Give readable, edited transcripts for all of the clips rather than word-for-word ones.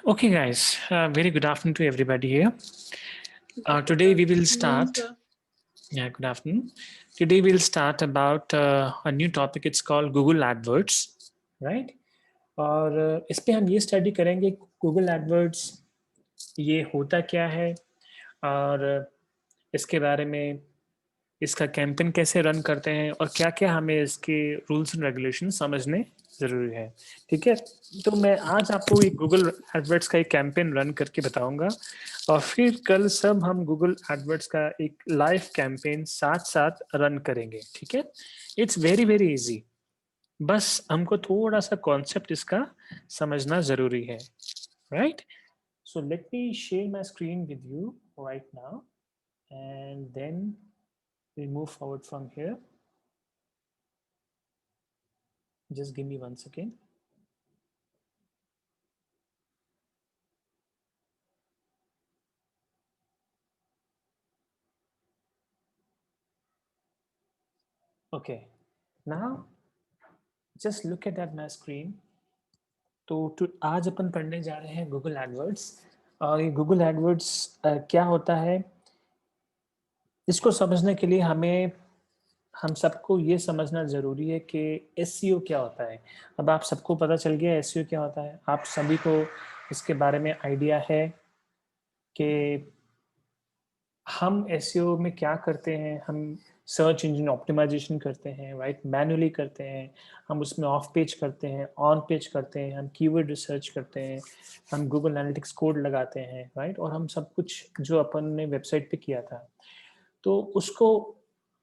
Okay, guys, very good afternoon to everybody here. Today we will start. Yeah, good afternoon. Today we'll start about a new topic. It's called Google AdWords, right? और इस पे हम ये study करेंगे Google AdWords ये होता क्या है और इसके बारे में इसका कैंपेन कैसे रन करते हैं और क्या-क्या हमें इसके रूल्स एंड रेगुलेशन समझने ज़रूरी है, ठीक है? तो मैं आज आपको एक गूगल एडवर्ड्स का एक कैंपेन रन करके बताऊँगा और फिर कल सब हम गूगल एडवर्ड्स का एक लाइव कैंपेन साथ-साथ रन करेंगे, ठीक है? It's very, very easy. बस हमको थोड़ा-सा कॉन्सेप्ट इसका समझना ज़रूरी है, right? So let me share my screen with you right now and then we move forward from here. Just give me 1 second. Okay, now just look at my screen. तो आज अपन पढ़ने जा रहे हैं गूगल एडवर्ड्स और ये Google AdWords क्या होता है इसको समझने के लिए हम सबको ये समझना ज़रूरी है कि एसईओ क्या होता है। अब आप सबको पता चल गया एसईओ क्या होता है, आप सभी को इसके बारे में आइडिया है कि हम एसईओ में क्या करते हैं, हम सर्च इंजन ऑप्टिमाइजेशन करते हैं, राइट? मैन्युअली करते हैं, हम उसमें ऑफ पेज करते हैं, ऑन पेज करते हैं, हम कीवर्ड रिसर्च करते हैं, हम गूगल एनालिटिक्स कोड लगाते हैं, राइट? और हम सब कुछ जो अपन ने वेबसाइट पे किया था, तो उसको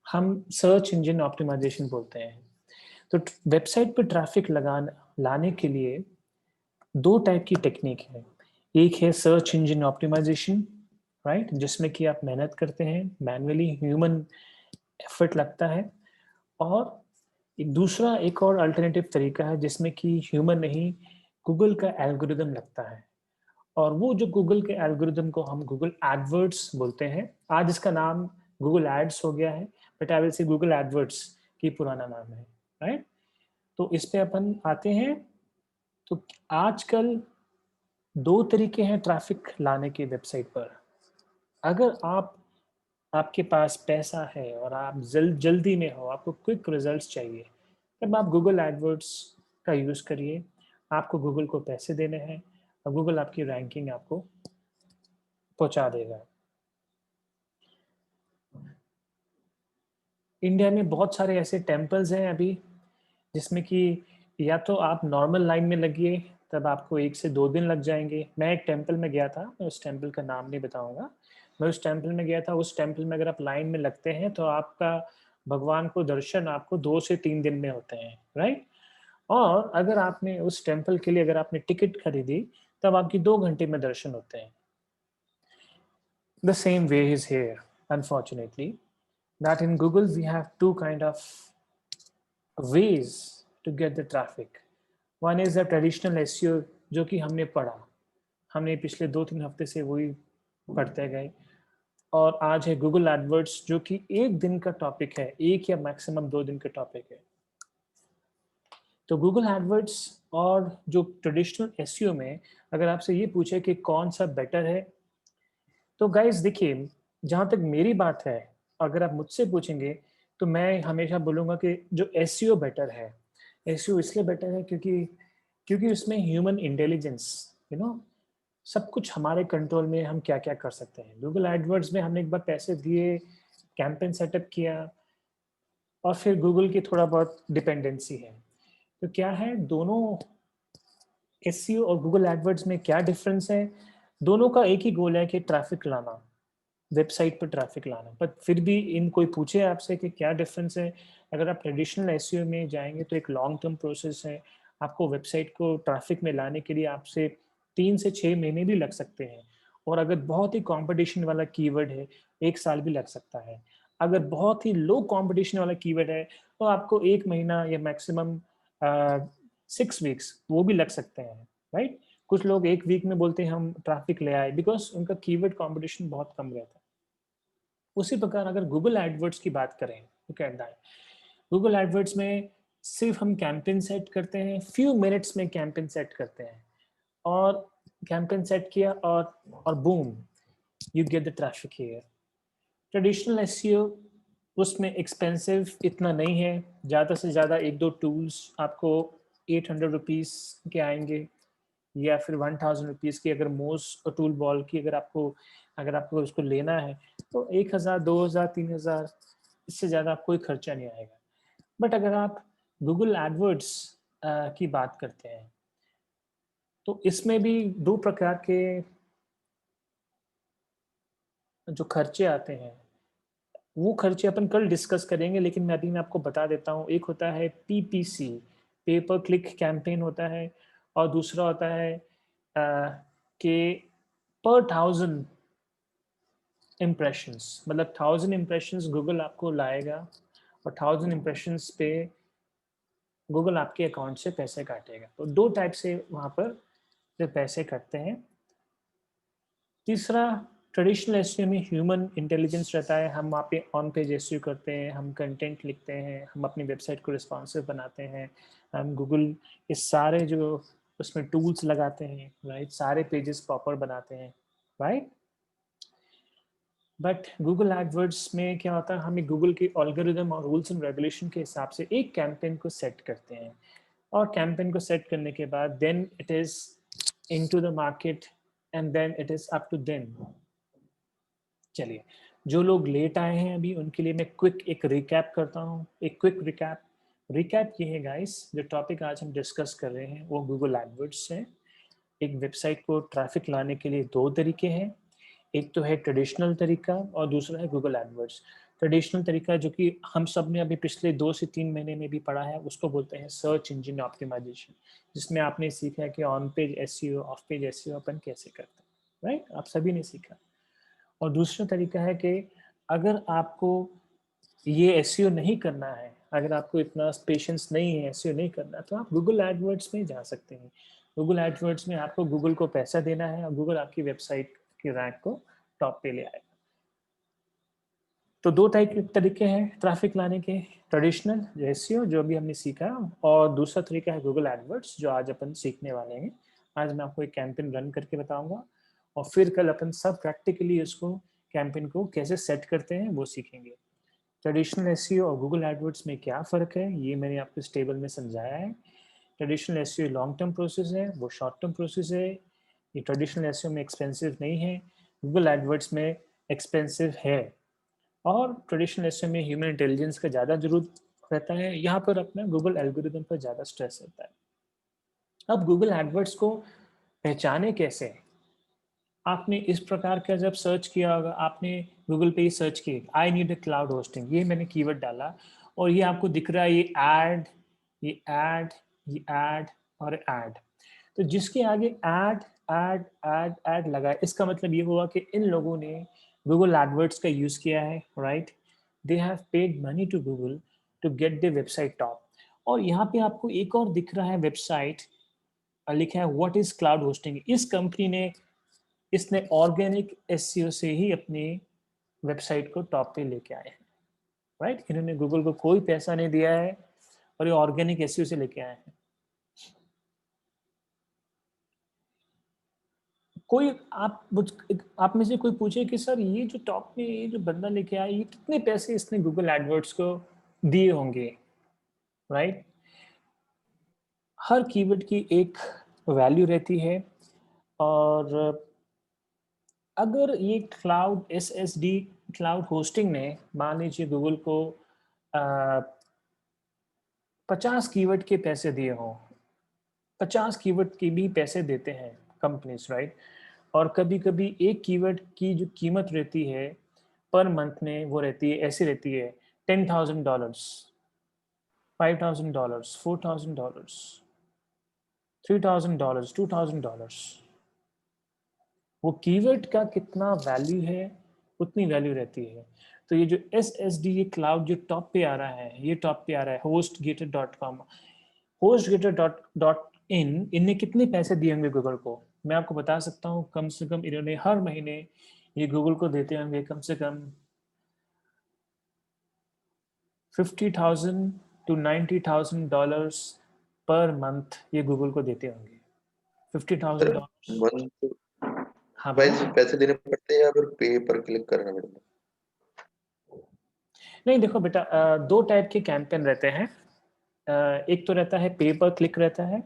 हम सर्च इंजन ऑप्टिमाइजेशन बोलते हैं। तो वेबसाइट पे ट्रैफिक लाने के लिए 2 टाइप की टेक्निक है। एक है सर्च इंजन ऑप्टिमाइजेशन, राइट? जिसमें कि आप मेहनत करते हैं, मैन्युअली ह्यूमन एफर्ट लगता है और एक और अल्टरनेटिव तरीका है जिसमें कि ह्यूमन नहीं, गूगल का एल्गोरिदम लगता है और वो जो गूगल के एल्गोरिदम को हम गूगल एडवर्ड्स बोलते हैं। आज इसका नाम गूगल एड्स हो गया है, but I will say Google AdWords की पुराना नाम है, राइट? तो इस पे अपन आते हैं। तो आजकल 2 तरीके हैं ट्रैफिक लाने के वेबसाइट पर। अगर आपके पास पैसा है और आप जल्दी में हो, आपको क्विक रिजल्ट्स चाहिए, तब आप गूगल एडवर्ड्स का यूज़ करिए। आपको गूगल को पैसे देने हैं और गूगल आपकी रैंकिंग आपको पहुँचा देगा। इंडिया में बहुत सारे ऐसे टेम्पल्स हैं अभी, जिसमें कि या तो आप नॉर्मल लाइन में लगिए, तब आपको 1 से 2 दिन लग जाएँगे। मैं एक टेम्पल में गया था, मैं उस टेम्पल का नाम नहीं बताऊँगा। मैं उस टेम्पल में गया था, उस टेम्पल में अगर आप लाइन में लगते हैं, तो आपका भगवान को दर्शन आपको 2 से 3 दिन में होते हैं, राइट? और अगर आपने उस टेम्पल के लिए अगर आपने टिकट खरीदी, तब आपकी 2 घंटे में दर्शन होते हैं। The same way is here, unfortunately, that in Google we have 2 kind of ways to get the traffic. One is the traditional SEO जो कि हमने पढ़ा, हमने पिछले 2-3 हफ्ते से वही पढ़ते गए और आज है गूगल एडवर्ड्स जो कि 1 दिन का टॉपिक है, 1 या मैक्सिमम 2 दिन का टॉपिक है। तो गूगल एडवर्ड्स और जो ट्रेडिशनल एसईओ में अगर आपसे ये पूछे कि कौन-सा बेटर है, तो गाइज़ देखिए, जहाँ तक मेरी बात है, अगर आप मुझसे पूछेंगे, तो मैं हमेशा बोलूँगा कि जो एसईओ बेटर है। एसईओ इसलिए बेटर है क्योंकि उसमें ह्यूमन इंटेलिजेंस, यू नो, सब कुछ हमारे कंट्रोल में हम क्या-क्या कर सकते हैं। गूगल एडवर्ड्स में हमने एक बार पैसे दिए, कैंपेन सेटअप किया और फिर गूगल की थोड़ा बहुत डिपेंडेंसी है। तो क्या है दोनों एसईओ और गूगल एडवर्ड्स में क्या डिफरेंस है? दोनों का एक ही गोल है कि ट्रैफिक लाना, वेबसाइट पे ट्रैफिक लाना। बट फिर भी इन कोई पूछे आपसे कि क्या डिफरेंस है? अगर आप ट्रेडिशनल एसईओ में जाएँगे तो एक लॉन्ग टर्म प्रोसेस है। आपको वेबसाइट को ट्रैफिक में लाने के लिए आपसे 3 से 6 महीने भी लग सकते हैं और अगर बहुत ही कॉम्पिटिशन वाला कीवर्ड है, 1 साल भी लग सकता है। अगर बहुत ही लो कॉम्पिटिशन वाला कीवर्ड है, तो आपको 1 महीना या मैक्सिमम 6 वीक्स वो भी लग सकते हैं, राइट? कुछ लोग 1 वीक में बोलते हैं हम ट्रैफिक ले आए बिकॉज़ उनका कीवर्ड कॉम्पिटिशन बहुत कम रहता है। उसी प्रकार अगर गूगल एडवर्ड्स की बात करें, तो कहता है गूगल एडवर्ड्स में सिर्फ हम कैंपेन सेट करते हैं, फ्यू मिनट्स में कैंपेन सेट करते हैं और कैंपेन सेट किया और boom, you get the traffic here. Traditional SEO उसमें एक्सपेंसिव इतना नहीं है, ज़्यादा से ज़्यादा एक दो टूल्स आपको 800 रुपीज़ के आएंगे या फिर 1000 रुपीज़ की, अगर मोस्ट टूल बॉल की अगर आपको उसको लेना है तो 1000 2000 3000, इससे ज़्यादा कोई खर्चा नहीं आएगा। बट अगर आप गूगल एडवर्ड्स की बात करते हैं तो इसमें भी दो प्रकार के जो खर्चे आते हैं, वो खर्चे अपन कल डिस्कस करेंगे, लेकिन मैं आपको बता देता हूँ। एक होता है पीपीसी, पे पर क्लिक कैंपेन होता है, और दूसरा होता है कि पर 1000 इम्प्रेशंस, मतलब 1000 इम्प्रेशंस गूगल आपको लाएगा और 1000 इम्प्रेशंस पे गूगल आपके अकाउंट से पैसे काटेगा। तो दो टाइप से वहाँ पर जो पैसे कटते हैं। तीसरा, ट्रेडिशनल एसईओ में ह्यूमन इंटेलिजेंस रहता है। हम वहाँ पे ऑन पेज एसईओ करते हैं, हम कंटेंट लिखते हैं, हम अपनी वेबसाइट को रिस्पॉन्सिव बनाते हैं, हम गूगल इस सारे जो उसमें टूल्स लगाते हैं, राइट, सारे पेजेस प्रॉपर बनाते हैं, राइट। बट गूगल एडवर्ड्स में क्या होता है, हमें गूगल के एल्गोरिदम और रूल्स एंड रेगुलेशन के हिसाब से एक कैंपेन को सेट करते हैं, और कैंपेन को सेट करने के बाद then it is into the market and then it is up to them. चलिए, जो लोग लेट आए हैं अभी उनके लिए मैं क्विक एक रिकैप करता हूँ, एक क्विक रिकैप ये है गाइस, जो टॉपिक आज हम डिस्कस कर रहे हैं वो गूगल एडवर्ड्स है। एक वेबसाइट को ट्रैफिक लाने के लिए दो तरीके हैं, एक तो है ट्रेडिशनल तरीका और दूसरा है गूगल एडवर्ड्स। ट्रेडिशनल तरीका जो कि हम सब ने अभी पिछले 2 से 3 महीने में भी पढ़ा है, उसको बोलते हैं सर्च इंजन ऑप्टिमाइजेशन, जिसमें आपने सीखा है कि on page SEO, off page SEO अपन कैसे करते हैं, राइट, आप सभी ने सीखा। और दूसरा तरीका है कि अगर आपको ये एसईओ नहीं करना है, अगर आपको इतना पेशेंस नहीं है एसईओ नहीं करना, तो आप गूगल एडवर्ड्स में जा सकते हैं। गूगल एडवर्ड्स में आपको गूगल को पैसा देना है और गूगल आपकी वेबसाइट की रैंक को टॉप पे ले आएगा। तो दो टाइप के तरीके हैं ट्रैफिक लाने के, ट्रेडिशनल एसईओ जो अभी हमने सीखा, और दूसरा तरीका है गूगल एडवर्ड्स जो आज अपन सीखने वाले हैं। आज मैं आपको एक कैंपेन रन करके बताऊंगा और फिर कल अपन सब प्रैक्टिकली इसको कैंपेन को कैसे सेट करते हैं वो सीखेंगे। ट्रेडिशनल एसईओ और गूगल एडवर्ड्स में क्या फ़र्क है ये मैंने आपको इस टेबल में समझाया है। Traditional SEO long term process है, वो शॉर्ट टर्म प्रोसेस है। ये ट्रेडिशनल एसईओ में एक्सपेंसिव नहीं है, गूगल एडवर्ड्स में एक्सपेंसिव है। और ट्रेडिशनल एसईओ में ह्यूमन इंटेलिजेंस का ज़्यादा जरूरत रहता है, यहाँ पर अपना गूगल एल्गोरिदम पर ज़्यादा स्ट्रेस रहता है। अब गूगल एडवर्ड्स को पहचाने कैसे? आपने इस प्रकार का जब सर्च किया होगा, आपने गूगल पे ही सर्च किया I need a cloud hosting, ये मैंने कीवर्ड डाला और ये आपको दिख रहा है ये ऐड, ये ऐड, ये ऐड और ऐड। तो जिसके आगे ऐड ऐड ऐड ऐड लगा है, इसका मतलब ये हुआ कि इन लोगों ने गूगल एडवर्ड्स का यूज किया है, right. They have paid money to Google to get the website top. और यहाँ पे आपको एक और दिख रहा है वेबसाइट, लिखा है व्हाट इज क्लाउड होस्टिंग। इस कंपनी ने, इसने ऑर्गेनिक एसईओ से ही अपनी वेबसाइट को टॉप पे लेके आए हैं, राइट। इन्होंने गूगल को कोई पैसा नहीं दिया है और ये ऑर्गेनिक एसईओ से लेके आए हैं। कोई आप में से कोई पूछे कि सर ये जो टॉप में ये जो बंदा लेके आया, ये कितने पैसे इसने गूगल एडवर्ड्स को दिए होंगे, राइट। हर कीवर्ड की एक वैल्यू रहती है, और अगर ये क्लाउड एसएसडी क्लाउड होस्टिंग ने मान लीजिए गूगल को 50 कीवर्ड के पैसे दिए हों, 50 कीवर्ड के भी पैसे देते हैं कंपनीज, राइट। और कभी कभी एक कीवर्ड की जो कीमत रहती है पर मंथ में, वो रहती है ऐसी रहती है $10,000, $5,000, $4,000, $3,000, $2,000। वो कीवर्ड का कितना वैल्यू है उतनी वैल्यू रहती है। तो ये जो एस एस डी, ये क्लाउड जो टॉप पे आ रहा है, ये टॉप पे आ रहा है hostgator.com, hostgator.in, इनने कितने पैसे दिए होंगे गूगल को? मैं आपको बता सकता हूँ, कम से कम इन्होंने हर महीने ये गूगल को देते होंगे कम से कम 50,000 to $90,000 पर मंथ, ये गूगल को देते होंगे, $50,000। मंथ हाँ वाइज बोलो। पैसे देने पड़ते हैं या फिर पे पर क्लिक करना पड़ता है? नहीं देखो बेटा, दो टाइप के कैंपेन रहते हैं। एक तो रहता है पे पर क्लिक रहता है,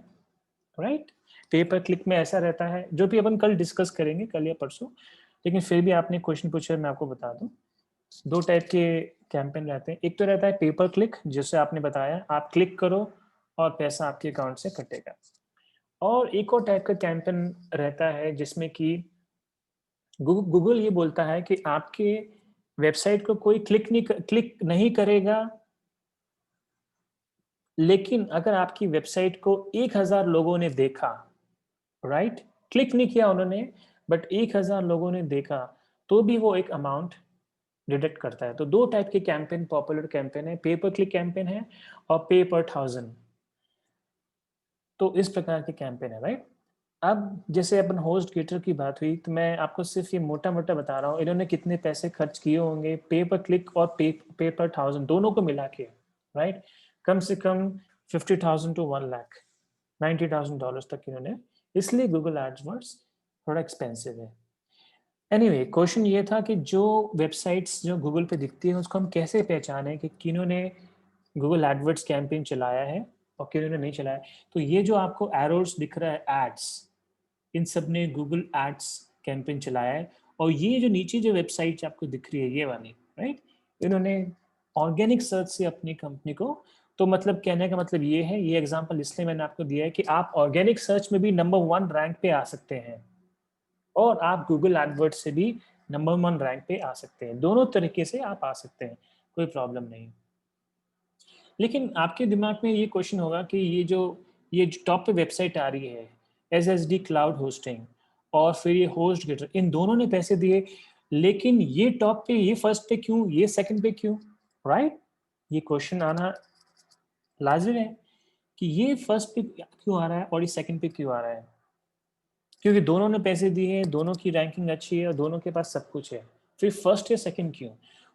राइट। पे पर क्लिक में ऐसा रहता है, जो भी अपन कल डिस्कस करेंगे, कल या परसों, लेकिन फिर भी आपने क्वेश्चन पूछा, मैं आपको बता दूं। दो टाइप के कैंपेन रहते हैं। एक तो रहता है पे पर क्लिक, जिससे आपने बताया आप क्लिक करो और पैसा आपके अकाउंट से कटेगा। और एक और टाइप का कैंपेन रहता है जिसमें कि गूगल ये बोलता है कि आपके वेबसाइट को कोई क्लिक नहीं करेगा, लेकिन अगर आपकी वेबसाइट को 1000 लोगों ने देखा, राइट, क्लिक नहीं किया उन्होंने, बट 1000 लोगों ने देखा, तो भी वो एक अमाउंट डिडक्ट करता है। तो दो टाइप के कैंपेन पॉपुलर कैंपेन है, पे पर क्लिक कैंपेन है और पे पर 1000। तो इस प्रकार के कैंपेन है, राइट। अब जैसे अपन होस्ट गेटर की बात हुई, तो मैं आपको सिर्फ ये मोटा मोटा बता रहा हूँ इन्होंने कितने पैसे खर्च किए होंगे पे पर क्लिक और पे पर 1000 दोनों को मिला के, राइट। कम से कम 50,000 to 1 लाख, $90,000 तक इन्होंने, इसलिए गूगल एडवर्ड्स थोड़ा एक्सपेंसिव है। एनीवे, क्वेश्चन ये था कि जो वेबसाइट्स जो गूगल पे दिखती है उसको हम कैसे पहचानें कि किन्होंने गूगल एडवर्ड्स कैंपेन चलाया है और किन्होंने नहीं चलाया। तो ये जो आपको एरोस दिख रहा है, एड्स, इन सब ने गूगल एड्स कैंपेन चलाया है। और ये जो नीचे जो वेबसाइट आपको दिख रही है, ये वाली, राइट, इन्होंने ऑर्गेनिक सर्च से अपनी कंपनी को, तो मतलब कहने का मतलब ये है, ये एग्जांपल इसलिए मैंने आपको दिया है कि आप ऑर्गेनिक सर्च में भी नंबर 1 रैंक पे आ सकते हैं और आप गूगल एडवर्ड से भी नंबर 1 रैंक पे आ सकते हैं। दोनों तरीके से आप आ सकते हैं, कोई प्रॉब्लम नहीं। लेकिन आपके दिमाग में ये क्वेश्चन होगा कि ये जो टॉप पे वेबसाइट आ रही है, SSD क्लाउड होस्टिंग और फिर ये होस्ट गेटर, इन दोनों ने पैसे दिए, लेकिन ये टॉप पे, ये फर्स्ट पे क्यों, ये सेकंड पे क्यों, राइट। ये क्वेश्चन आना लाजिम है कि ये फर्स्ट पे क्यों आ रहा है और ये सेकंड पे क्यों आ रहा है। क्योंकि दोनों ने पैसे दिए हैं, दोनों की रैंकिंग अच्छी है और दोनों के पास सब कुछ है। फिर फर्स्ट या सेकंड क्यों?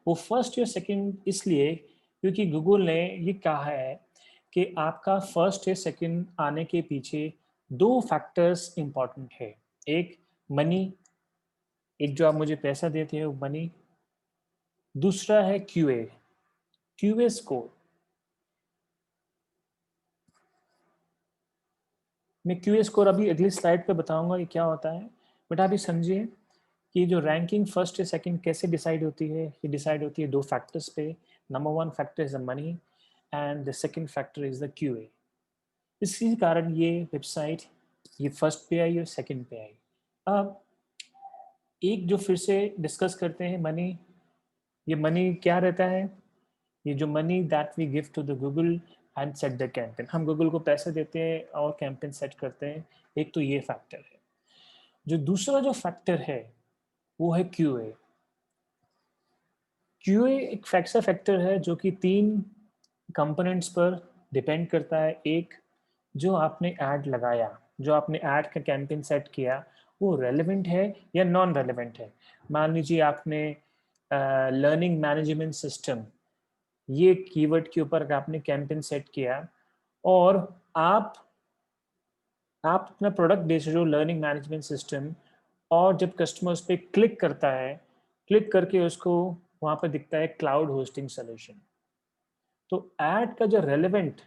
वो फर्स्ट या सेकंड इसलिए क्योंकि गूगल ने ये कहा है कि आपका फर्स्ट या सेकंड आने के पीछे दो फैक्टर्स इंपॉर्टेंट है। एक मनी, एक जो आप मुझे पैसा देते हैं वो मनी। दूसरा है क्यूए, क्यूए स्कोर। मैं क्यूए स्कोर अभी अगली स्लाइड पे बताऊंगा ये क्या होता है, बट आप ये समझिए कि जो रैंकिंग फर्स्ट या सेकंड कैसे डिसाइड होती है, ये डिसाइड होती है दो फैक्टर्स पे। Number 1 factor is the money and the second factor is the QA. इसी कारण ये वेबसाइट ये फर्स्ट पे आई और सेकंड पे आई। अब एक जो फिर से डिस्कस करते हैं मनी। ये मनी क्या रहता है? ये जो money that we give to the Google and set the campaign, हम गूगल को पैसे देते हैं और कैंपेन सेट करते हैं। एक तो ये फैक्टर है। जो दूसरा जो फैक्टर है वो है क्यूए। क्यूए एक ऐसा फैक्टर है जो कि 3 कंपोनेंट्स पर डिपेंड करता है। एक, जो आपने ऐड लगाया, जो आपने ऐड का कैंपेन सेट किया, वो रेलेवेंट है या नॉन रेलेवेंट है। मान लीजिए आपने लर्निंग मैनेजमेंट सिस्टम, ये कीवर्ड के ऊपर आपने कैंपेन सेट किया और आप अपना प्रोडक्ट बेच रहे हो लर्निंग मैनेजमेंट सिस्टम, और जब कस्टमर उस पर क्लिक करता है, क्लिक करके उसको वहाँ पर दिखता है क्लाउड होस्टिंग सोल्यूशन। तो ऐड का जो रेलेवेंट,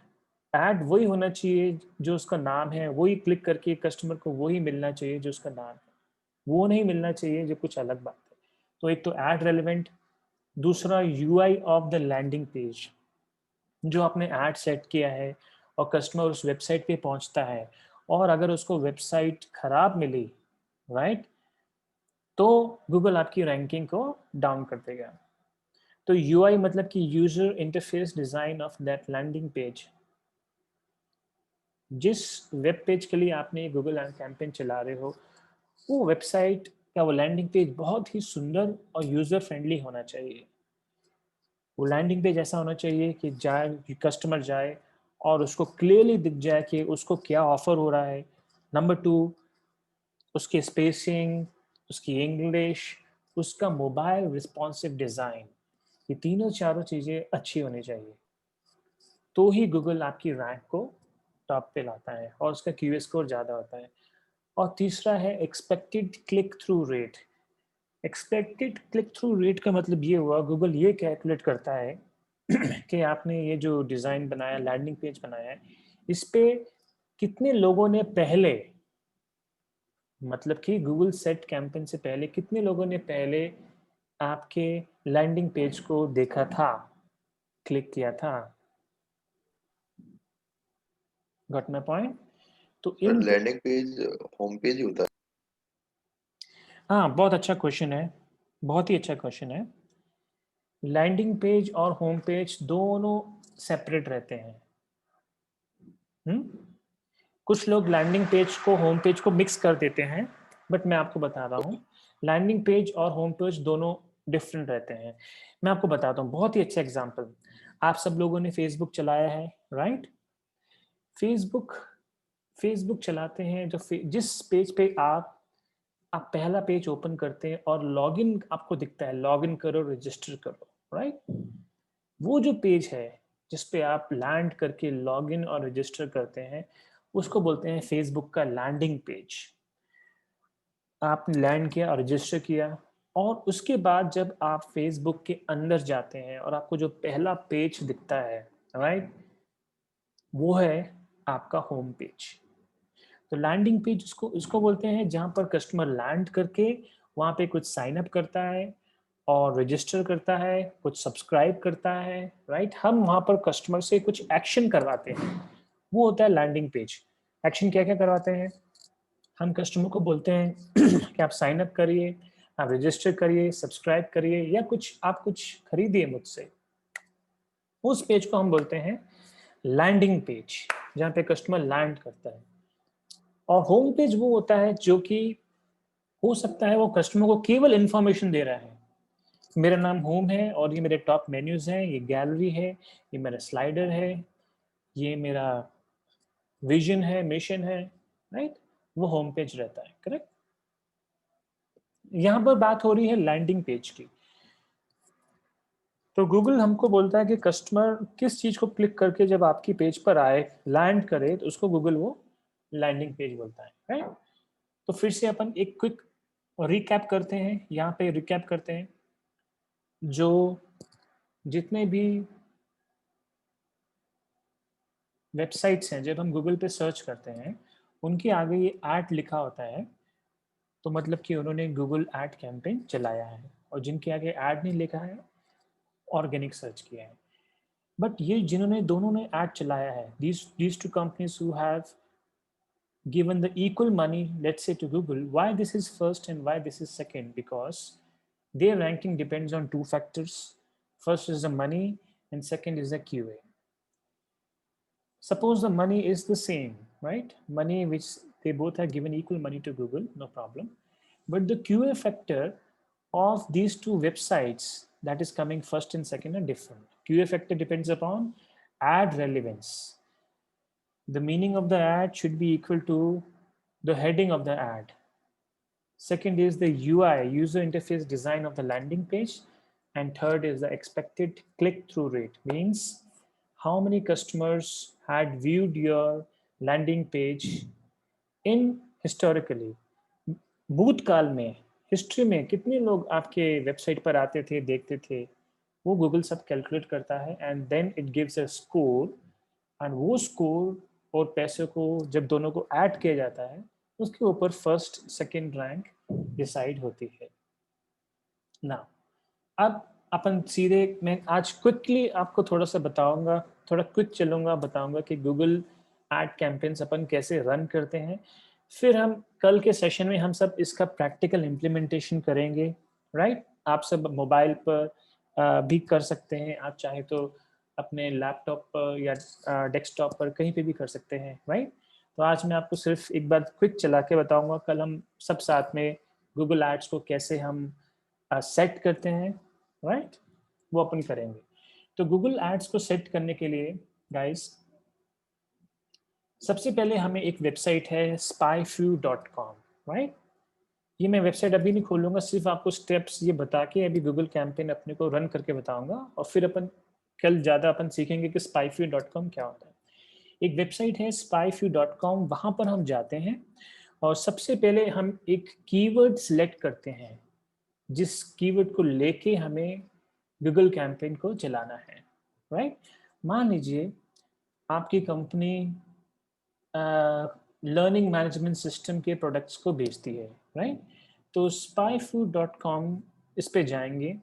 ऐड वही होना चाहिए जो उसका नाम है, वही क्लिक करके कस्टमर को वही मिलना चाहिए जो उसका नाम है, वो नहीं मिलना चाहिए जो कुछ अलग बात है। तो एक तो ऐड रेलेवेंट, दूसरा UI of the landing page, जो आपने ऐड सेट किया है और कस्टमर उस वेबसाइट पे पहुंचता है और अगर उसको वेबसाइट खराब मिली, राइट, तो गूगल आपकी रैंकिंग को डाउन कर देगा। तो यूआई मतलब कि user interface design of that landing page. जिस वेब पेज के लिए आपने गूगल कैंपेन चला रहे हो, वो वेबसाइट या वो लैंडिंग पेज बहुत ही सुंदर और यूजर फ्रेंडली होना चाहिए। वो लैंडिंग पेज ऐसा होना चाहिए कि जाए, कि कस्टमर जाए और उसको क्लियरली दिख जाए कि उसको क्या ऑफर हो रहा है। नंबर 2, उसकी स्पेसिंग, उसकी इंग्लिश, उसका मोबाइल रिस्पॉन्सिव डिज़ाइन, ये तीनों चारों चीज़ें अच्छी होनी चाहिए। तो ही गूगल आपकी रैंक को टॉप पे लाता है और उसका क्यूए स्कोर ज़्यादा होता है। और तीसरा है expected click through rate. Expected click through rate का मतलब ये हुआ, गूगल ये कैलकुलेट करता है कि आपने ये जो डिज़ाइन बनाया, लैंडिंग पेज बनाया है, इस पे कितने लोगों ने पहले, मतलब कि गूगल सेट कैंपेन से पहले कितने लोगों ने पहले आपके लैंडिंग पेज को देखा था, क्लिक किया था। Got my point? तो सर इन, लैंडिंग पेज होम पेज ही होता है। हाँ बहुत अच्छा क्वेश्चन है, बहुत ही अच्छा क्वेश्चन है। लैंडिंग पेज और होम पेज दोनों सेपरेट रहते हैं। कुछ लोग लैंडिंग पेज को, होम पेज को मिक्स कर देते हैं, बट मैं आपको बता रहा हूँ लैंडिंग पेज और होम पेज दोनों डिफरेंट रहते हैं। मैं आपको बताता हूँ बहुत ही अच्छा एग्जांपल। आप सब लोगों ने फेसबुक चलाया है, राइट? फेसबुक फेसबुक चलाते हैं, जो जिस पेज पे आप पहला पेज ओपन करते हैं और लॉगिन आपको दिखता है, लॉगिन करो, रजिस्टर करो, राइट? वो जो पेज है जिस पे आप लैंड करके लॉगिन और रजिस्टर करते हैं, उसको बोलते हैं फेसबुक का लैंडिंग पेज। आपने लैंड किया और रजिस्टर किया, और उसके बाद जब आप फेसबुक के अंदर जाते हैं और आपको जो पहला पेज दिखता है, राइट, वो है आपका होम पेज। तो लैंडिंग पेज उसको उसको बोलते हैं जहां पर कस्टमर लैंड करके वहां पे कुछ साइन अप करता है और रजिस्टर करता है, कुछ सब्सक्राइब करता है, राइट? हम वहां पर कस्टमर से कुछ एक्शन करवाते हैं, वो होता है लैंडिंग पेज। एक्शन क्या क्या करवाते हैं? हम कस्टमर को बोलते हैं कि आप साइन अप करिए, आप रजिस्टर करिए, सब्सक्राइब करिए, या कुछ आप कुछ खरीदिए मुझसे। उस पेज को हम बोलते हैं लैंडिंग पेज, जहाँ पे कस्टमर लैंड करता है। और होम पेज वो होता है जो कि हो सकता है वो कस्टमर को केवल इंफॉर्मेशन दे रहा है, मेरा नाम होम है और ये मेरे टॉप मेन्यूज हैं, ये गैलरी है, ये मेरा स्लाइडर है, ये मेरा विजन है, मिशन है, राइट? वो होम पेज रहता है, करेक्ट? यहाँ पर बात हो रही है लैंडिंग पेज की। तो गूगल हमको बोलता है कि कस्टमर किस चीज को क्लिक करके जब आपकी पेज पर आए, लैंड करे, तो उसको गूगल वो लैंडिंग पेज बोलता है, राइट? तो फिर से अपन एक क्विक रिकैप करते हैं, यहाँ पे रिकैप करते हैं। जो जितने भी वेबसाइट्स हैं, जब हम गूगल पे सर्च करते हैं, उनके आगे ये ऐड लिखा होता है, तो मतलब कि उन्होंने गूगल ऐड कैंपेन चलाया है। और जिनके आगे ऐड नहीं लिखा है, ऑर्गेनिक सर्च किया है। बट ये जिन्होंने, दोनों ने ऐड चलाया है, these two companies who have given the equal money, let's say, to Google, why this is first and why this is second? Because their ranking depends on two factors. First is the money and second is the QA. Suppose the money is the same, right? Money which they both have given equal money to Google, no problem. But the QA factor of these two websites that is coming first and second are different. QA factor depends upon ad relevance. The meaning of the ad should be equal to the heading of the ad. Second is the UI, user interface design of the landing page. And third is the expected click-through rate, means how many customers had viewed your landing page in historically. भूतकाल में, history में कितने लोग आपके website पर आते थे, देखते थे, वो गूगल सब कैलकुलेट करता है, and then it gives a score. And वो स्कोर और पैसे को जब दोनों को ऐड किया जाता है, उसके ऊपर फर्स्ट सेकंड रैंक डिसाइड होती है ना। अब अपन सीधे, मैं आज क्विकली आपको थोड़ा सा बताऊंगा, थोड़ा क्विक चलूंगा, बताऊंगा कि गूगल एड कैंपेन्स अपन कैसे रन करते हैं। फिर हम कल के सेशन में हम सब इसका प्रैक्टिकल इम्प्लीमेंटेशन करेंगे, राइट? आप सब मोबाइल पर भी कर सकते हैं, आप चाहे तो अपने लैपटॉप पर या डेस्कटॉप पर कहीं पे भी कर सकते हैं, राइट? तो आज मैं आपको सिर्फ एक बार क्विक चला के बताऊंगा, कल हम सब साथ में गूगल एड्स को कैसे हम सेट करते हैं, राइट? वो अपन करेंगे। तो गूगल एड्स को सेट करने के लिए गाइस, सबसे पहले हमें एक वेबसाइट है spyfu.com, राइट? ये मैं वेबसाइट अभी नहीं खोलूंगा, सिर्फ आपको स्टेप्स ये बता के अभी गूगल कैंपेन अपने को रन करके बताऊंगा, और फिर अपन कल ज़्यादा अपन सीखेंगे कि spyfu.com क्या होता है। एक वेबसाइट है spyfu.com, वहाँ पर हम जाते हैं और सबसे पहले हम एक कीवर्ड सिलेक्ट करते हैं जिस कीवर्ड को लेके हमें गूगल कैंपेन को चलाना है, राइट? मान लीजिए आपकी कंपनी लर्निंग मैनेजमेंट सिस्टम के प्रोडक्ट्स को बेचती है, राइट? तो spyfood.com इस पे जाएंगे,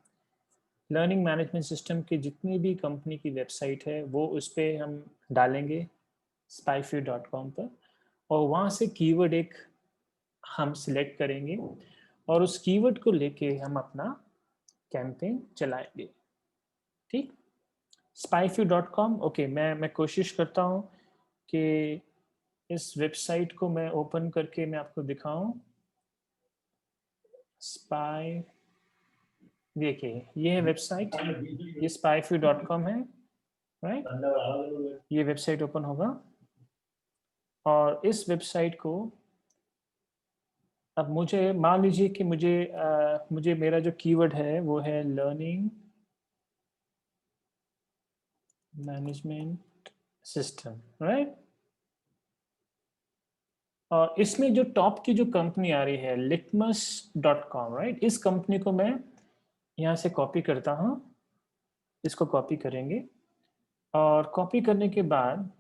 लर्निंग मैनेजमेंट सिस्टम की जितनी भी कंपनी की वेबसाइट है वो उस पर हम डालेंगे spyfood.com पर, और वहाँ से कीवर्ड एक हम सिलेक्ट करेंगे और उस कीवर्ड को लेके हम अपना कैंपेन चलाएंगे, ठीक? spyfood.com, ओके, मैं कोशिश करता हूँ कि इस वेबसाइट को मैं ओपन करके मैं आपको दिखाऊं। स्पाई, देखिए ये है वेबसाइट, ये spyfood.com है, राइट? ये वेबसाइट ओपन होगा और इस वेबसाइट को अब मुझे मान लीजिए कि मुझे मेरा जो कीवर्ड है वो है लर्निंग मैनेजमेंट सिस्टम, राइट? और इसमें जो टॉप की जो कंपनी आ रही है litmus.com, राइट? इस कंपनी को मैं यहाँ से कॉपी करता हूँ, इसको कॉपी करेंगे और कॉपी करने के बाद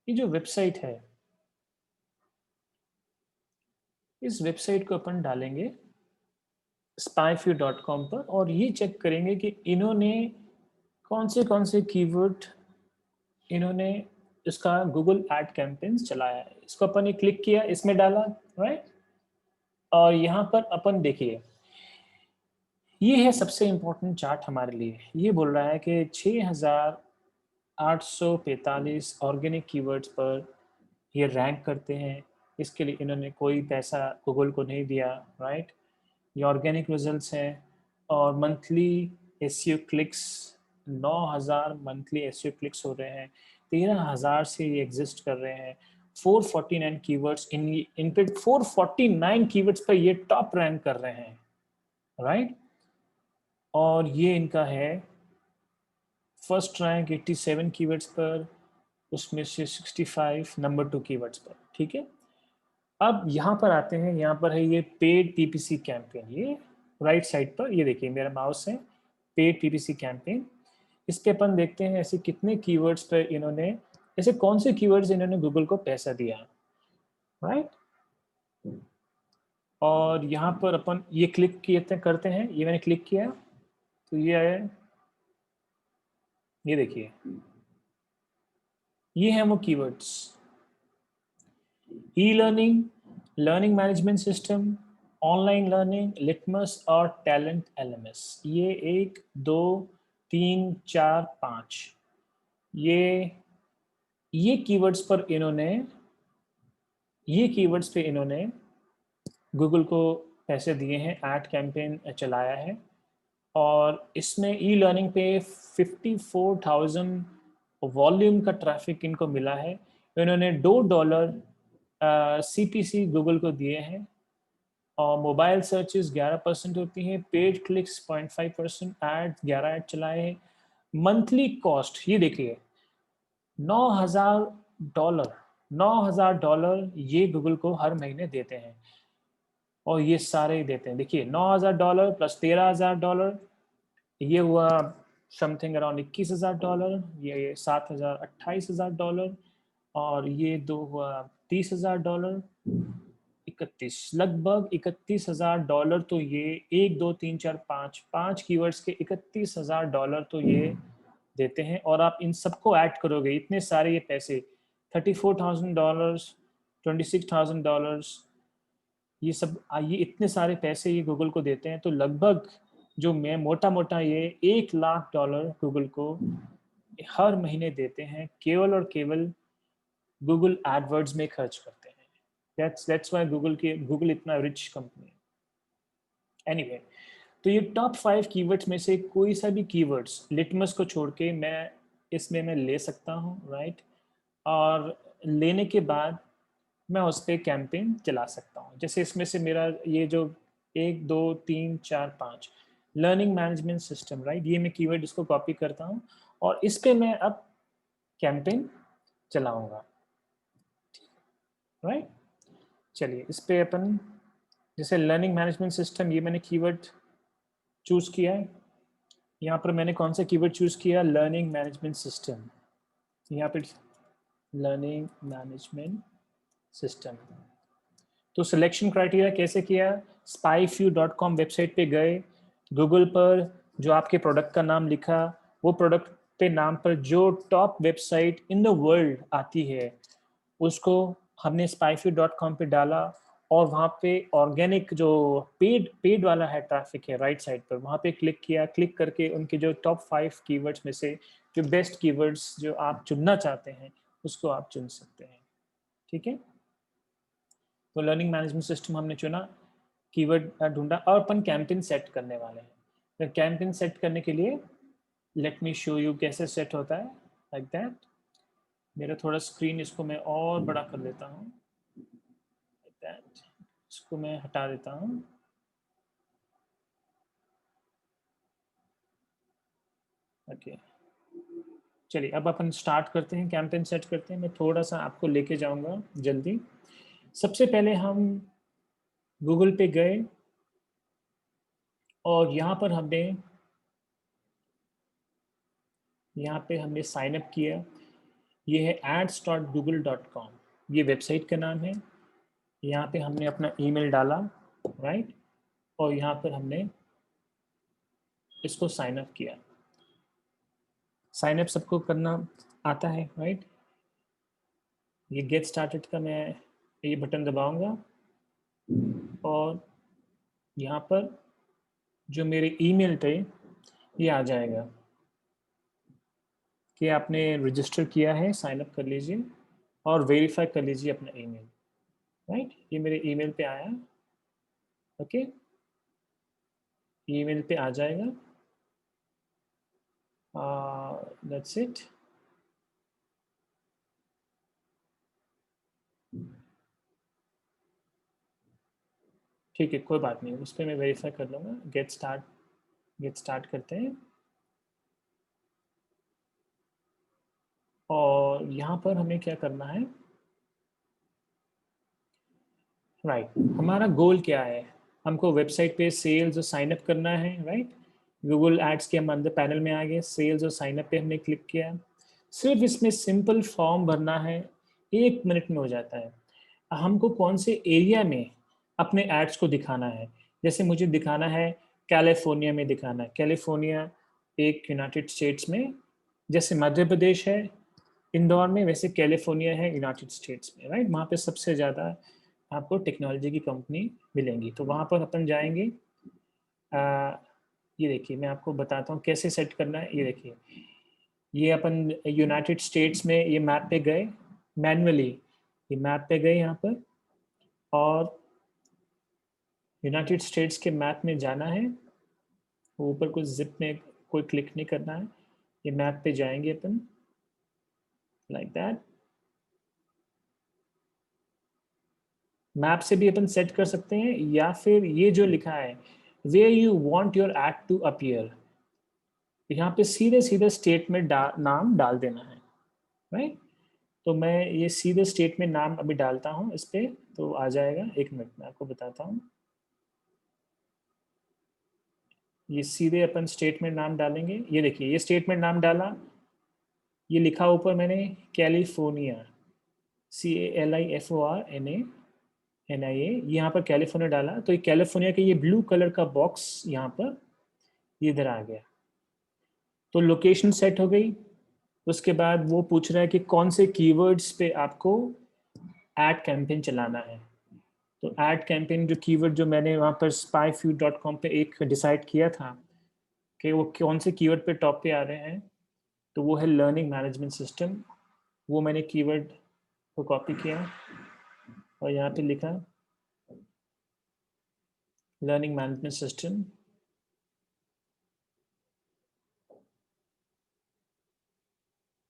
ये जो वेबसाइट है इस वेबसाइट को अपन डालेंगे spyfood.com पर और ये चेक करेंगे कि इन्होंने कौन से कीवर्ड इन्होंने इसका गूगल एड कैंपेन्स चलाया है। इसको अपन ने क्लिक किया, इसमें डाला, राइट? और यहाँ पर अपन देखिए ये है सबसे इम्पोर्टेंट चार्ट हमारे लिए। ये बोल रहा है कि 6,845 ऑर्गेनिक कीवर्ड्स पर ये रैंक करते हैं। इसके लिए इन्होंने कोई पैसा गूगल को नहीं दिया, राइट? ये ऑर्गेनिक रिजल्ट्स हैं और monthly SEO clicks 9,000 monthly SEO clicks हो रहे हैं, 13,000 से ये एग्जिस्ट कर रहे हैं। 449 कीवर्ड्स इन पे 449 कीवर्ड्स पर ये टॉप रैंक कर रहे हैं, राइट? और ये इनका है फर्स्ट रैंक 87 कीवर्ड्स पर, उसमें से 65 नंबर 2 कीवर्ड्स पर, ठीक है? अब यहाँ पर आते हैं, यहाँ पर है ये पेड पीपीसी कैंपेन, ये राइट साइड पर ये देखिए मेरा माउस है, पेड पीपीसी कैंपेन। इस पे अपन देखते हैं ऐसे कितने कीवर्ड्स पर इन्होंने, ऐसे कौन से कीवर्ड्स इन्होंने गूगल को पैसा दिया, राइट? और यहाँ पर अपन ये क्लिक किए करते हैं, ये मैंने क्लिक किया तो ये आया, ये देखिए ये है वो keywords, e learning, learning management system, online learning, litmus और टैलेंट एलएमएस। ये 1 2 3 4 5 ये कीवर्ड्स पर इन्होंने, ये कीवर्ड्स पे इन्होंने गूगल को पैसे दिए हैं, एड कैंपेन चलाया है। और इसमें ई लर्निंग पे 54,000 वॉल्यूम का ट्रैफिक इनको मिला है। इन्होंने $2 सीपीसी गूगल को दिए हैं और मोबाइल सर्चेस 11% होती हैं, पेड क्लिक्स 0.5%, एड 11 ऐड चलाए हैं। मंथली कॉस्ट ये देखिए $9,000, $9,000 ये गूगल को हर महीने देते हैं और ये सारे ही देते हैं। देखिए $9,000 प्लस $13,000, ये हुआ समथिंग अराउंड $21,000, ये 7,000 $28,000 और ये दो हुआ $30,000, 31 लगभग $31,000 तो ये 1 2 3 4 5 5 कीवर्ड्स के $31,000 तो ये देते हैं। और आप इन सबको ऐड करोगे इतने सारे ये पैसे, $34,000, $26,000, ये सब ये इतने सारे पैसे ये गूगल को देते हैं, तो लगभग जो मैं मोटा मोटा ये $1,00,000 गूगल को हर महीने देते हैं, केवल और केवल गूगल एडवर्ड्स में खर्च करते हैं। that's why गूगल इतना रिच कंपनी है। एनीवे, तो ये टॉप 5 कीवर्ड्स में से कोई सा भी कीवर्ड्स लिटमस को छोड़ के मैं इसमें मैं ले सकता हूँ, राइट? और लेने के बाद मैं उस पर कैंपेन चला सकता हूँ। जैसे इसमें से मेरा ये जो 1 2 3 4 5 लर्निंग मैनेजमेंट सिस्टम, राइट? ये मैं कीवर्ड इसको कॉपी करता हूँ और इस पे मैं अब कैंपेन चलाऊंगा, राइट? चलिए इस पे अपन जैसे लर्निंग मैनेजमेंट सिस्टम, ये मैंने कीवर्ड चूज किया है। यहाँ पर मैंने कौन सा कीवर्ड चूज किया, लर्निंग मैनेजमेंट सिस्टम। यहाँ पे लर्निंग मैनेजमेंट सिस्टम। तो सिलेक्शन क्राइटेरिया कैसे किया, spyfew.com वेबसाइट पे गए, गूगल पर जो आपके प्रोडक्ट का नाम लिखा, वो प्रोडक्ट पे नाम पर जो top website in the world आती है उसको हमने spyfew.com पे डाला, और वहाँ पे ऑर्गेनिक जो पेड वाला है ट्रैफिक है राइट साइड पर, वहाँ पे क्लिक किया। क्लिक करके उनके जो टॉप 5 कीवर्ड्स में से जो बेस्ट कीवर्ड्स जो आप चुनना चाहते हैं उसको आप चुन सकते हैं। ठीक है, तो लर्निंग मैनेजमेंट सिस्टम हमने चुना, कीवर्ड ढूंढा, और अपन कैंपेन सेट करने वाले हैं। तो कैंपेन सेट करने के लिए लेट मी शो यू कैसे सेट होता है, लाइक दैट। मेरा थोड़ा स्क्रीन इसको मैं और बड़ा कर देता हूँ, लाइक दैट। इसको मैं हटा देता हूँ। ओके, चलिए अब अपन स्टार्ट करते हैं, कैंपेन सेट करते हैं। मैं थोड़ा सा आपको लेके जाऊंगा जल्दी। सबसे पहले हम गूगल पे गए और यहाँ पे हमने साइन अप किया। ये है ads.google.com, ये वेबसाइट का नाम है। यहाँ पे हमने अपना ईमेल डाला, राइट, और यहाँ पर हमने इसको साइन अप किया। साइन अप सबको करना आता है, राइट। ये गेट स्टार्टेड का मैं ये बटन दबाऊंगा और यहाँ पर जो मेरे ईमेल पे ये आ जाएगा कि आपने रजिस्टर किया है, साइन अप कर लीजिए और वेरीफाई कर लीजिए अपना ईमेल, राइट। ये मेरे ईमेल पे आया, ओके, ईमेल पे आ जाएगा। That's it. ठीक है, कोई बात नहीं, उस पर मैं वेरीफाई कर लूँगा। गेट स्टार्ट करते हैं। और यहाँ पर हमें क्या करना है, राइट, हमारा गोल क्या है, हमको वेबसाइट पे सेल्स और साइन अप करना है, राइट। गूगल एड्स के हम अंदर पैनल में आ गए, सेल्स और साइन अप पे हमने क्लिक किया। सिर्फ इसमें सिंपल फॉर्म भरना है, 1 मिनट में हो जाता है। हमको कौन से एरिया में अपने एड्स को दिखाना है, जैसे मुझे दिखाना है कैलिफोर्निया में दिखाना है। कैलिफोर्निया एक यूनाइटेड स्टेट्स में, जैसे मध्य प्रदेश है इंदौर में, वैसे कैलिफोर्निया है यूनाइटेड स्टेट्स में, राइट। वहाँ पे सबसे ज़्यादा आपको टेक्नोलॉजी की कंपनी मिलेंगी, तो वहाँ पर अपन जाएंगे। ये देखिए मैं आपको बताता हूँ कैसे सेट करना है। ये देखिए, ये अपन यूनाइटेड स्टेट्स में ये मैप पे गए, मैनुअली ये मैप पे गए यहाँ पर, और यूनाइटेड स्टेट्स के मैप में जाना है। ऊपर कुछ जिप में कोई क्लिक नहीं करना है, ये मैप पे जाएंगे अपन, लाइक दैट। मैप से भी अपन सेट कर सकते हैं, या फिर ये जो लिखा है where you want your ad to appear, यहाँ पे सीधे सीधे स्टेट में नाम डाल देना है, राइट। तो मैं ये सीधे स्टेट में नाम अभी डालता हूँ इस पे, तो आ जाएगा। 1 मिनट में आपको बताता हूँ। ये सीधे अपन स्टेट में नाम डालेंगे। ये देखिए, ये स्टेट में नाम डाला, ये लिखा ऊपर मैंने कैलिफोर्निया, CALIFORNIA, यहाँ पर कैलिफोर्निया डाला, तो ये कैलिफोर्निया के ये ब्लू कलर का बॉक्स यहाँ पर इधर आ गया। तो लोकेशन सेट हो गई। उसके बाद वो पूछ रहा है कि कौन से कीवर्ड्स पे आपको एड कैंपेन चलाना है। तो एड कैंपेन जो कीवर्ड जो मैंने वहाँ पर spyfew.com पे एक डिसाइड किया था कि वो कौन से कीवर्ड पे टॉप पे आ रहे हैं, तो वो है लर्निंग मैनेजमेंट सिस्टम। वो मैंने कीवर्ड को कॉपी किया और यहाँ पे लिखा लर्निंग मैनेजमेंट सिस्टम,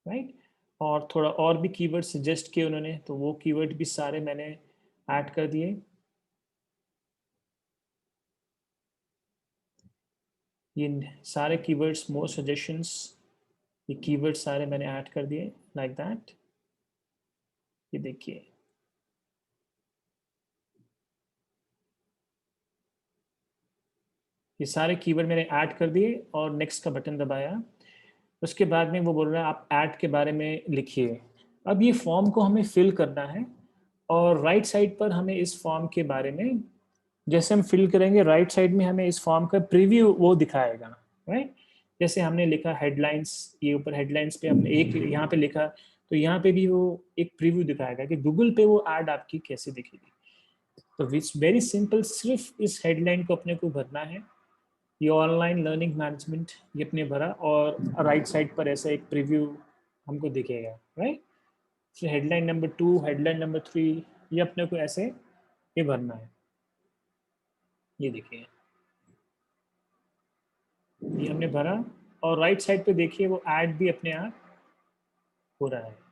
राइट। और थोड़ा और भी कीवर्ड सजेस्ट किए उन्होंने, तो वो कीवर्ड भी सारे मैंने ऐड कर दिए। ये सारे कीवर्ड्स, मोर सजेशंस, ये कीवर्ड सारे मैंने ऐड कर दिए, लाइक दैट। ये देखिए, ये सारे कीवर्ड मैंने ऐड कर दिए और नेक्स्ट का बटन दबाया। उसके बाद में वो बोल रहा है आप ऐड के बारे में लिखिए। अब ये फॉर्म को हमें फिल करना है और राइट साइड पर हमें इस फॉर्म के बारे में, जैसे हम फिल करेंगे राइट साइड में हमें इस फॉर्म का प्रीव्यू वो दिखाएगा, राइट। जैसे हमने लिखा हेडलाइंस, ये ऊपर हेडलाइंस पे हमने एक यहाँ पे लिखा, तो यहाँ पे भी वो एक प्रीव्यू दिखाएगा कि गूगल पे वो ऐड आपकी कैसे दिखेगी। तो विच वेरी सिंपल, सिर्फ इस हेडलाइन को अपने को भरना है। ये ऑनलाइन लर्निंग मैनेजमेंट ये अपने भरा और राइट साइड पर ऐसा एक प्रीव्यू हमको दिखेगा, राइट। फिर हेडलाइन नंबर 2, हेडलाइन नंबर 3, ये अपने को ऐसे ये भरना है। ये देखिए ये हमने भरा और राइट साइड पे देखिए वो ऐड भी अपने आप हो रहा है।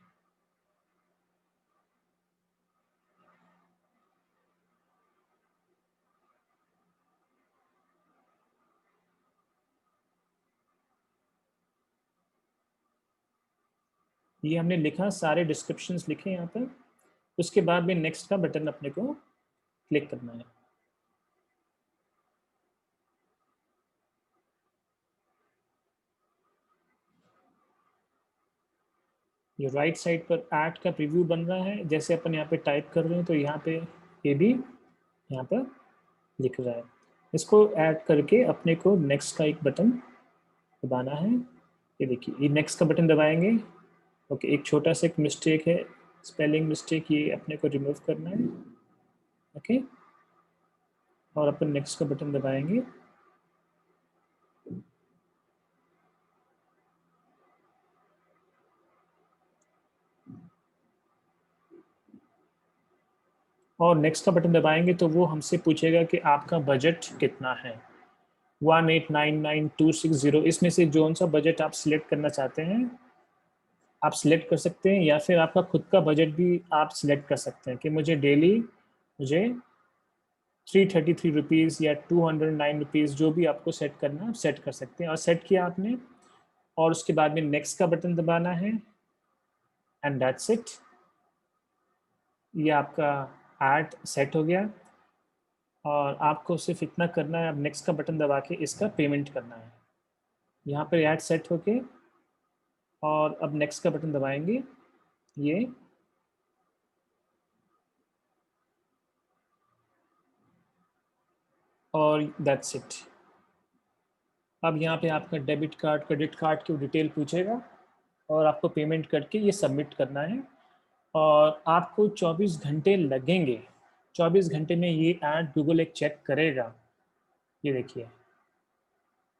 ये हमने लिखा, सारे डिस्क्रिप्शंस लिखे यहाँ पर। उसके बाद में नेक्स्ट का बटन अपने को क्लिक करना है। ये राइट साइड पर ऐड का प्रीव्यू बन रहा है। जैसे अपन यहाँ पे टाइप कर रहे हैं तो यहाँ पे ये भी यहाँ पर लिख रहा है। इसको ऐड करके अपने को नेक्स्ट का एक बटन दबाना है। ये देखिए ये नेक्स्ट का बटन दबाएंगे। ओके, एक छोटा सा एक मिस्टेक है, स्पेलिंग मिस्टेक, ये अपने को रिमूव करना है। ओके, और अपन नेक्स्ट का बटन दबाएंगे। और नेक्स्ट का बटन दबाएंगे तो वो हमसे पूछेगा कि आपका बजट कितना है। 1899260, इसमें से जोन सा बजट आप सिलेक्ट करना चाहते हैं आप सिलेक्ट कर सकते हैं, या फिर आपका खुद का बजट भी आप सिलेक्ट कर सकते हैं कि मुझे डेली मुझे 333 रुपीज़ या 209 रुपीज़, जो भी आपको सेट करना है सेट कर सकते हैं। और सेट किया आपने और उसके बाद में नेक्स्ट का बटन दबाना है एंड दैट्स इट। ये आपका ऐड सेट हो गया और आपको सिर्फ इतना करना है, अब नेक्स्ट का बटन दबा के इसका पेमेंट करना है। यहाँ पर ऐड सेट होके और अब नेक्स्ट का बटन दबाएंगे ये, और दैट्स इट। अब यहाँ पे आपका डेबिट कार्ड क्रेडिट कार्ड की डिटेल पूछेगा और आपको पेमेंट करके ये सबमिट करना है और आपको 24 घंटे लगेंगे। 24 घंटे में ये ऐड गूगल एक चेक करेगा। ये देखिए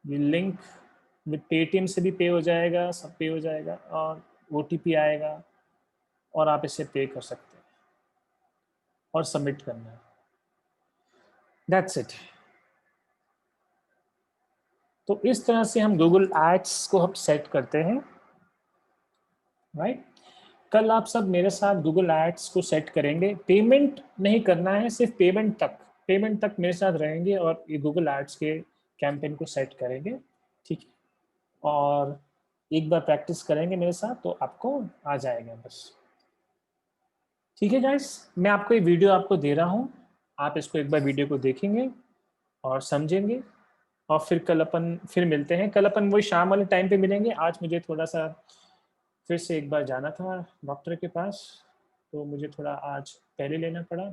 ये लिंक विद पेटीएम से भी पे हो जाएगा, सब पे हो जाएगा और OTP आएगा और आप इसे पे कर सकते हैं और सबमिट करना है। That's it. तो इस तरह से हम गूगल एड्स को हम सेट करते हैं, राइट। कल आप सब मेरे साथ गूगल एड्स को सेट करेंगे। पेमेंट नहीं करना है, सिर्फ पेमेंट तक मेरे साथ रहेंगे और ये गूगल एड्स के कैंपेन को सेट करेंगे, ठीक है। और एक बार प्रैक्टिस करेंगे मेरे साथ तो आपको आ जाएगा बस, ठीक है गाइस। मैं आपको ये वीडियो आपको दे रहा हूँ, आप इसको एक बार वीडियो को देखेंगे और समझेंगे और फिर कल अपन फिर मिलते हैं। कल अपन वही शाम वाले टाइम पे मिलेंगे। आज मुझे थोड़ा सा फिर से एक बार जाना था डॉक्टर के पास, तो मुझे थोड़ा आज पहले लेना पड़ा।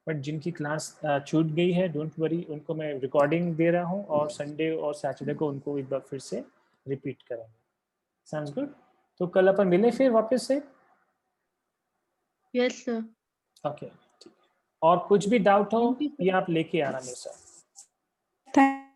बट जिनकी क्लास छूट गई है डोंट वरी, उनको मैं रिकॉर्डिंग दे रहा हूँ और संडे और सैटरडे को उनको एक बार फिर से रिपीट करेंगे। Sounds good. तो कल अपन मिले फिर वापस से। Yes sir. ओके, ठीक है। और कुछ भी डाउट हो थैंक यू ये सर। आप लेके आना मेरे साथ। थैंक